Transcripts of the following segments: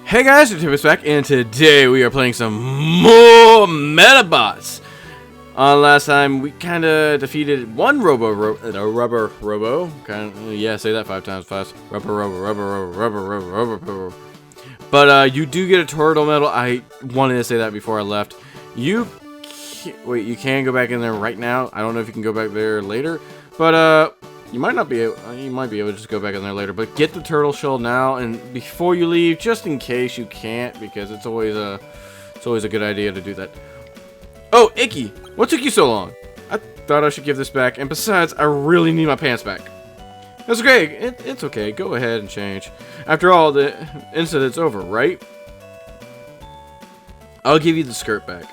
Hey guys, ThirdTempest back, and today we are playing some more Medabots. Last time we kind of defeated one rubber robo. Yeah, say that 5 times fast. Rubber. But you do get a turtle medal. I wanted to say that before I left. You can go back in there right now. I don't know if you can go back there later, but you might not be able, you might be able to just go back in there later, but get the turtle shell now and before you leave, just in case you can't, because it's always a good idea to do that. Oh, Icky, what took you so long? I thought I should give this back, and besides, I really need my pants back. That's okay, it's okay, go ahead and change. After all, the incident's over, right? I'll give you the skirt back.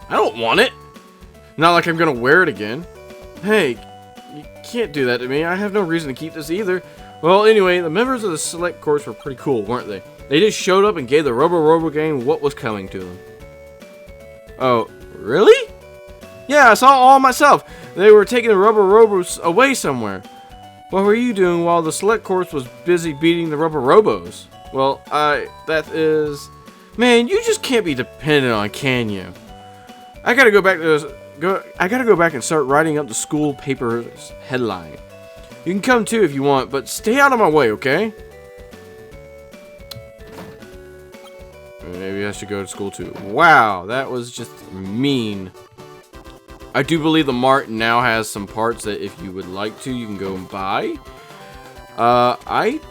I don't want it. Not like I'm gonna wear it again. Hey, you can't do that to me. I have no reason to keep this either. Well, anyway, the members of the select course were pretty cool, weren't they? They just showed up and gave the Robo gang what was coming to them. Oh, really? Yeah, I saw all myself. They were taking the Robos away somewhere. What were you doing while the select course was busy beating the Robos? Well, that is... Man, you just can't be dependent on, can you? I gotta go back to I gotta go back and start writing up the school paper's headline. You can come too if you want, but stay out of my way, okay? Maybe I should go to school too. Wow, that was just mean. I do believe the mart now has some parts that if you would like to, you can go and buy. I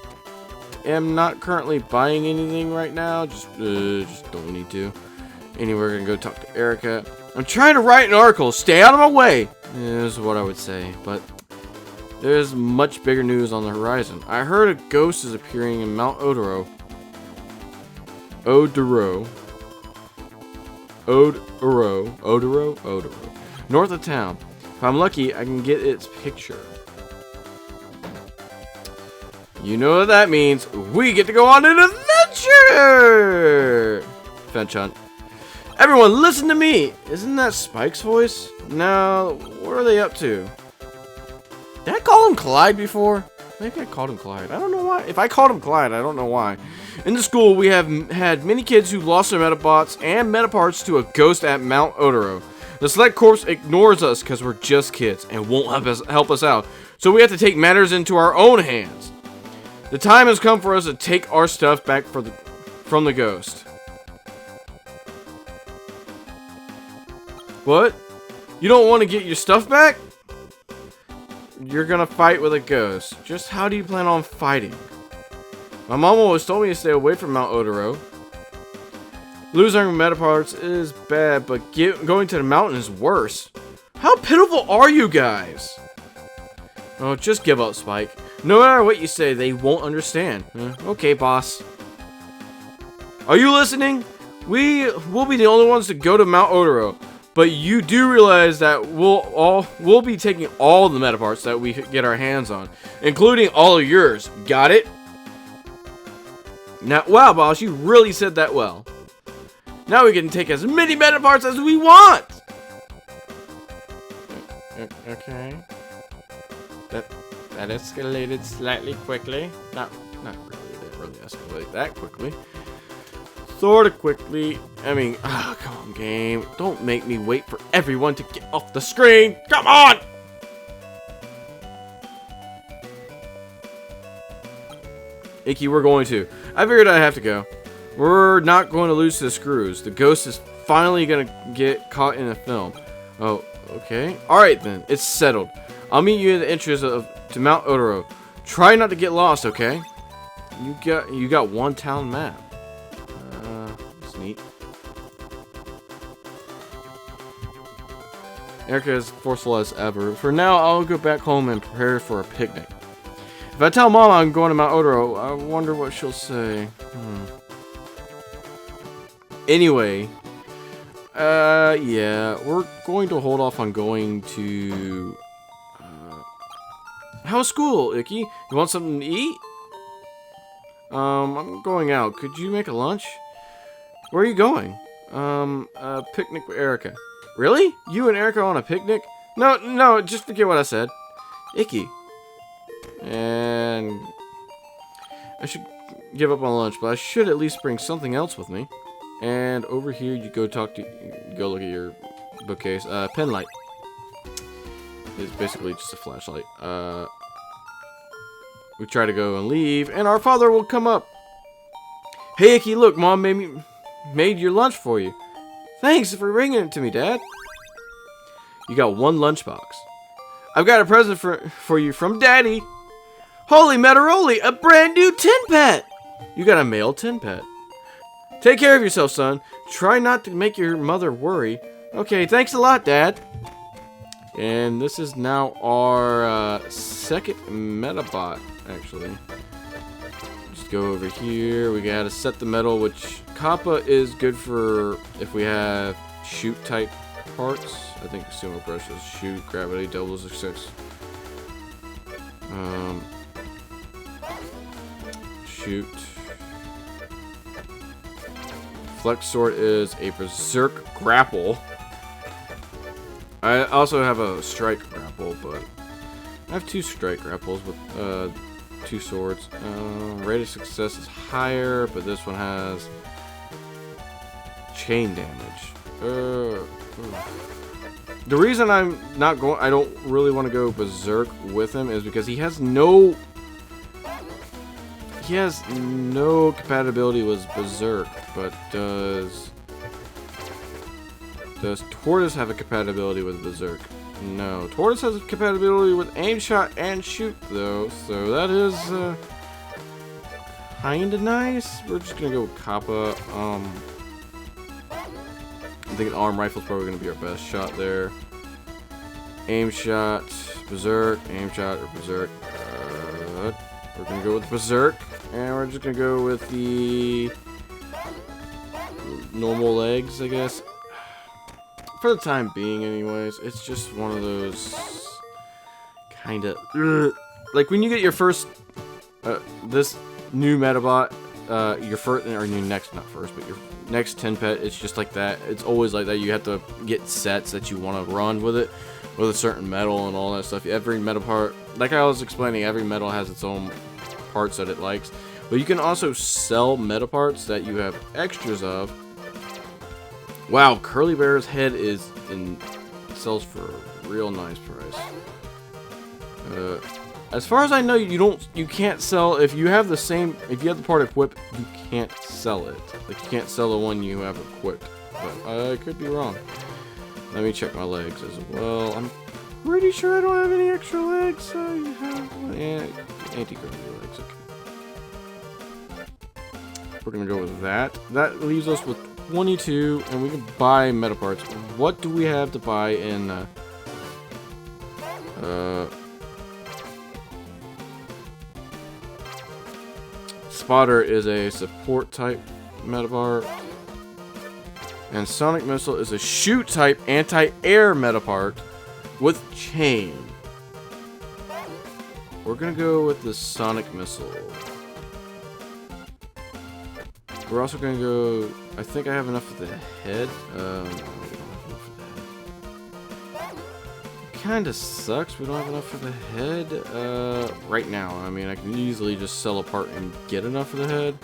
am not currently buying anything right now. Just don't need to. Anyway, we're gonna go talk to Erika. I'm trying to write an article. Stay out of my way. Is what I would say, but there's much bigger news on the horizon. I heard a ghost is appearing in Mount Odoro. North of town. If I'm lucky, I can get its picture. You know what that means. We get to go on an adventure! Fetch hunt. Everyone, listen to me! Isn't that Spike's voice? No, what are they up to? Did I call him Clyde before? Maybe I called him Clyde. I don't know why. If I called him Clyde, I don't know why. In the school, we have had many kids who lost their Metabots and Metaparts to a ghost at Mount Odoro. The select corps ignores us because we're just kids and won't help us out. So we have to take matters into our own hands. The time has come for us to take our stuff back from the ghost. What? You don't want to get your stuff back? You're gonna fight with a ghost. Just how do you plan on fighting? My mom always told me to stay away from Mount Odoro. Losing Metaparts is bad, but going to the mountain is worse. How pitiful are you guys? Oh, just give up, Spike. No matter what you say, they won't understand. Okay, boss. Are you listening? We will be the only ones to go to Mount Odoro. But you do realize that we'll be taking all the Metaparts that we get our hands on, including all of yours. Got it? Now, wow, boss, you really said that well. Now we can take as many Metaparts as we want. Okay. That escalated slightly quickly. Not really. It didn't really escalate that quickly. Sort of quickly. I mean, come on, game. Don't make me wait for everyone to get off the screen. Come on! Icky, we're going to. I figured I'd have to go. We're not going to lose to the screws. The ghost is finally going to get caught in a film. Oh, okay. Alright then. It's settled. I'll meet you in the entrance to Mount Odoro. Try not to get lost, okay? You got one town map. Neat. Erika is forceful as ever. For now, I'll go back home and prepare for a picnic. If I tell Mom I'm going to Mount Odoro, I wonder what she'll say. Anyway, yeah, we're going to hold off on going to... how's school, Icky? You want something to eat? I'm going out. Could you make a lunch? Where are you going? A picnic with Erika. Really? You and Erika on a picnic? No, just forget what I said. Icky. And I should give up on lunch, but I should at least bring something else with me. And over here, you go go look at your bookcase. Pen light. It's basically just a flashlight. We try to go and leave, and our father will come up. Hey, Icky, look, Mom made your lunch for you. Thanks for bringing it to me, Dad. You got one lunchbox. I've got a present for you from Daddy. Holy Metaroli, a brand new tin pet. You got a male tin pet. Take care of yourself, son. Try not to make your mother worry. Okay, thanks a lot, Dad. And this is now our second Medabot, actually. Just go over here. We gotta set the metal, which Kappa is good for if we have shoot type parts. I think sumo brushes, shoot, gravity, doubles, or 6. Shoot. Flex sword is a berserk grapple. I also have a strike grapple, but I have 2 strike grapples with 2 swords. Rate of success is higher, but this one has chain damage. The reason I don't really want to go berserk with him is because he has no compatibility with berserk, but does Tortoise have a compatibility with berserk? No, Tortoise has a compatibility with aim shot and shoot though, so that is kinda nice. We're just gonna go with Kappa. I think an arm rifle is probably going to be our best shot there. Aim shot, berserk, aim shot, or berserk. We're going to go with berserk, and we're just going to go with the normal legs, I guess. For the time being, anyways, it's just one of those kind of... Like, when you get your first... this new Medabot, your first... Or your next... Not first, but your... next 10 pet, it's just like that. It's always like that. You have to get sets that you want to run with it, with a certain metal and all that stuff. Every metal part, like I was explaining, every metal has its own parts that it likes. But you can also sell meta parts that you have extras of. Wow, Curly Bear's head sells for a real nice price. As far as I know, you can't sell if you have the part equipped, you can't sell it. Like, you can't sell the one you have equipped. But I could be wrong. Let me check my legs as well. I'm pretty sure I don't have any extra legs. So you have anti-gravity legs. Okay. We're gonna go with that. That leaves us with 22, and we can buy meta parts. What do we have to buy in? Spotter is a support type Medabot, and Sonic Missile is a shoot type anti-air Medabot with chain. We're gonna go with the Sonic Missile. We're also gonna go. I think I have enough for the head. No, we don't have enough for the head. Kinda sucks we don't have enough for the head right now. I mean, I can easily just sell a part and get enough for the head.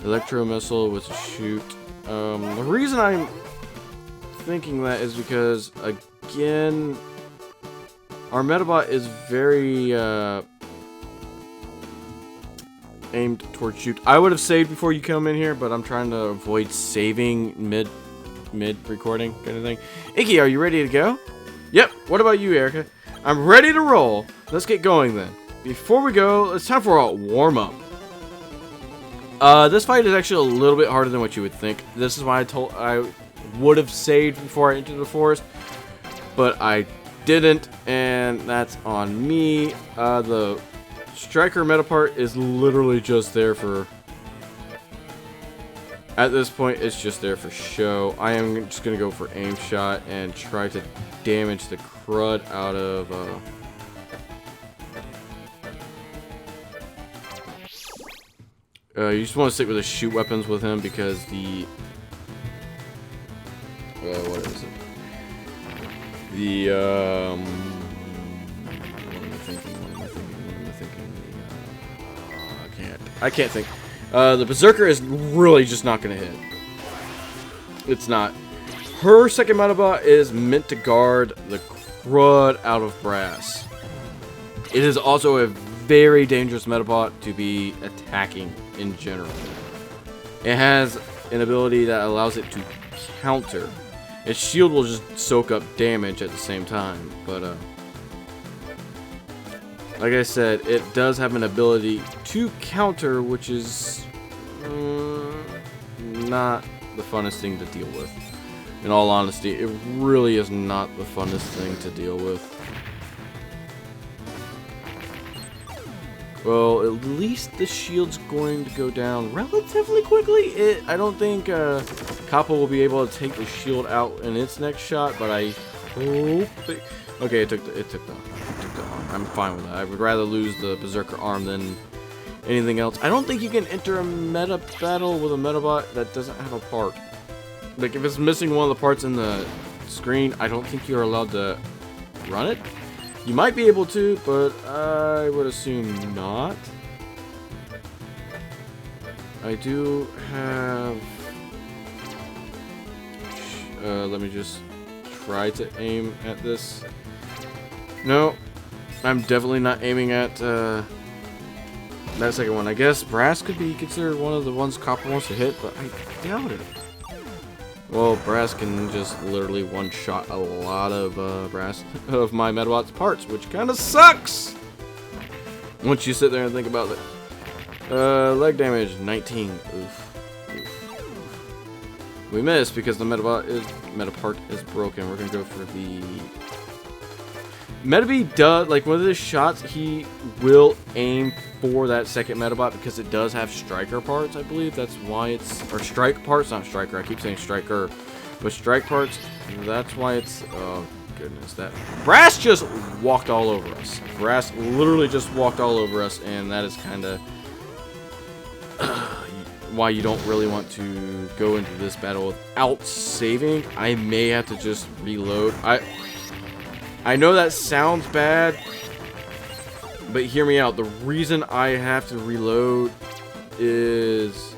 Electro Missile with a shoot. The reason I'm thinking that is because, again, our Medabot is very aimed towards shoot. I would have saved before you come in here, but I'm trying to avoid saving mid recording kind of thing. Icky, are you ready to go? Yep. What about you, Erika? I'm ready to roll. Let's get going then. Before we go, it's time for a warm-up. This fight is actually a little bit harder than what you would think. This is why I would have saved before I entered the forest, but I didn't, and that's on me. The Striker meta part is literally just there for... At this point, it's just there for show. I am just going to go for aim shot and try to damage the crud out of... you just want to stick with the shoot weapons with him because the... what is it? The, What am I thinking? I can't think. The Berserker is really just not going to hit. It's not. Her second Medabot is meant to guard the crud out of Brass. It is also a very dangerous Medabot to be attacking in general. It has an ability that allows it to counter. Its shield will just soak up damage at the same time, but like I said, it does have an ability to counter, which is not the funnest thing to deal with. In all honesty, it really is not the funnest thing to deal with. Well, at least the shield's going to go down relatively quickly. I don't think Kappa will be able to take the shield out in its next shot, but I hope okay, it took the arm. I'm fine with that. I would rather lose the Berserker arm than anything else. I don't think you can enter a meta battle with a Medabot that doesn't have a part. Like, if it's missing one of the parts in the screen, I don't think you're allowed to run it. You might be able to, but I would assume not. I do have... let me just try to aim at this. No, I'm definitely not aiming at that second one. I guess Brass could be considered one of the ones Copper wants to hit, but I doubt it. Well, Brass can just literally one-shot a lot of of my Medabot's parts, which kind of sucks! Once you sit there and think about it. Leg damage, 19. Oof. We missed because the Medapart is broken. We're gonna go for the... Metabee does, like, one of his shots, he will aim for that second Medabot because it does have striker parts, I believe. That's why it's... Or strike parts, not striker. I keep saying striker. But strike parts, that's why it's... Oh, goodness. That... Brass just walked all over us. Brass literally just walked all over us, and that is kind of... why you don't really want to go into this battle without saving. I may have to just reload. I know that sounds bad, but hear me out. The reason I have to reload is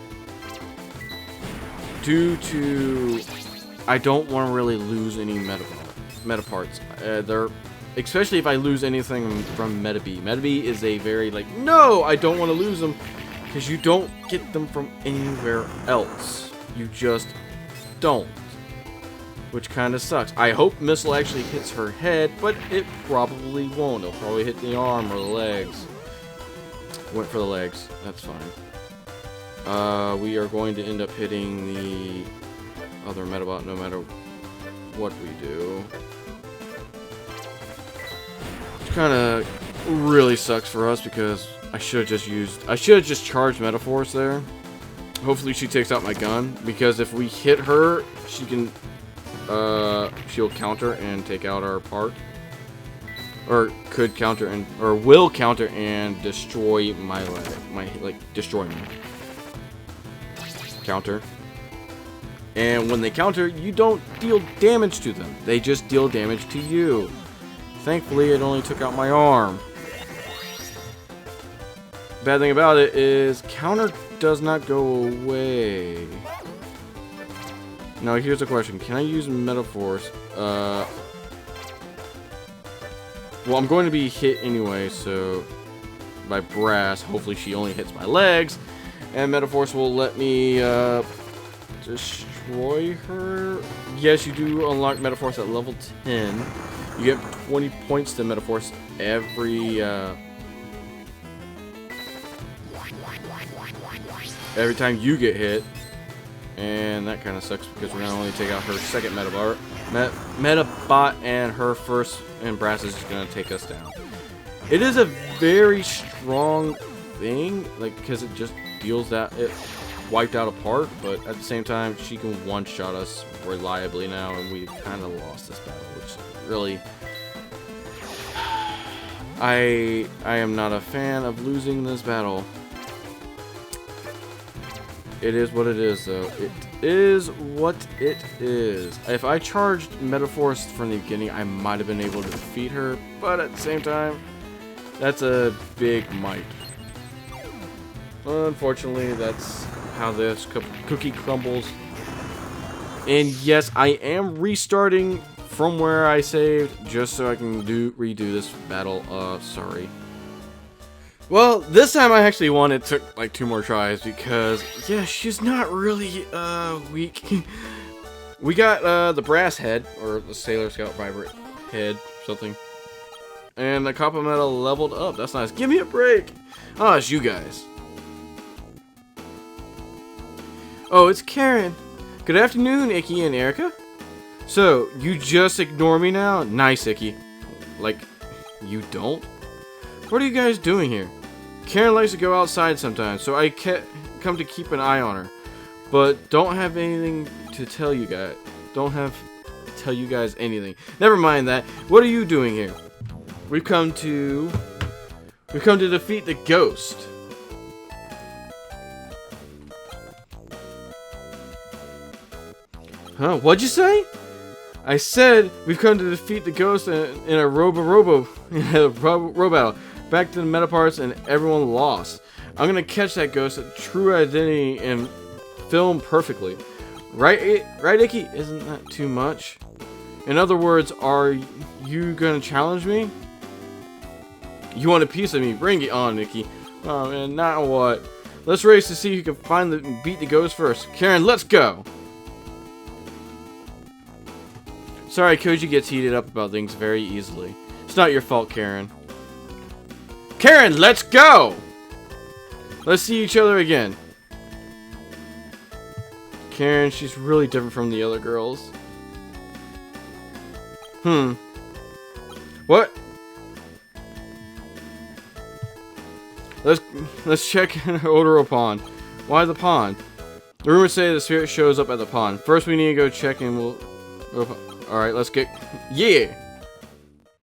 due to I don't want to really lose any meta parts. Especially if I lose anything from Metabee. Metabee is a very like, no, I don't want to lose them because you don't get them from anywhere else. You just don't. Which kind of sucks. I hope Missile actually hits her head, but it probably won't. It'll probably hit the arm or the legs. Went for the legs. That's fine. We are going to end up hitting the other Medabot no matter what we do. Which kind of really sucks for us because I should have just charged Metaforce there. Hopefully she takes out my gun because if we hit her, she can... she'll counter and take out our part, or could counter and will counter and destroy my leg, destroy me. Counter, and when they counter, you don't deal damage to them; they just deal damage to you. Thankfully, it only took out my arm. Bad thing about it is counter does not go away. Now here's a question. Can I use Metaforce? Well, I'm going to be hit anyway, so by Brass, hopefully she only hits my legs, and Metaforce will let me destroy her. Yes, you do unlock Metaforce at level 10. You get 20 points to Metaforce every time you get hit. And that kind of sucks because we're going to only take out her second Medabot, and her first, and Brass is just going to take us down. It is a very strong thing, like, because it just deals that, it wiped out a part, but at the same time, she can one-shot us reliably now, and we've kind of lost this battle, which really, I am not a fan of losing this battle. It is what it is, though. It is what it is. If I charged Metaforce from the beginning, I might have been able to defeat her, but at the same time, that's a big might. Unfortunately, that's how this cookie crumbles. And yes, I am restarting from where I saved, just so I can redo this battle. Sorry. Well, this time I actually won. It took like 2 more tries because, yeah, she's not really, weak. We got, the brass head, or the Sailor Scout vibrant head, something. And the copper metal leveled up. That's nice. Give me a break. Oh, it's you guys. Oh, it's Karen. Good afternoon, Icky and Erika. So, you just ignore me now? Nice, Icky. Like, you don't? What are you guys doing here? Karen likes to go outside sometimes, so I come to keep an eye on her. But don't have anything to tell you guys. Don't have to tell you guys anything. Never mind that. What are you doing here? We've come to defeat the ghost. Huh? What'd you say? I said we've come to defeat the ghost in a robo battle. Back to the Metaparts and everyone lost. I'm gonna catch that ghost at true identity and film perfectly. Right, Icky? Isn't that too much? In other words, are you gonna challenge me? You want a piece of me? Bring it on, Icky. Oh man, now what? Let's race to see who can beat the ghost first. Karen, let's go! Sorry, Koji gets heated up about things very easily. It's not your fault, Karen. Karen, let's go! Let's see each other again. Karen, she's really different from the other girls. What? Let's check Odoro Pond. Why the pond? The rumors say the spirit shows up at the pond. First we need to go check and we'll... Alright, let's get... Yeah!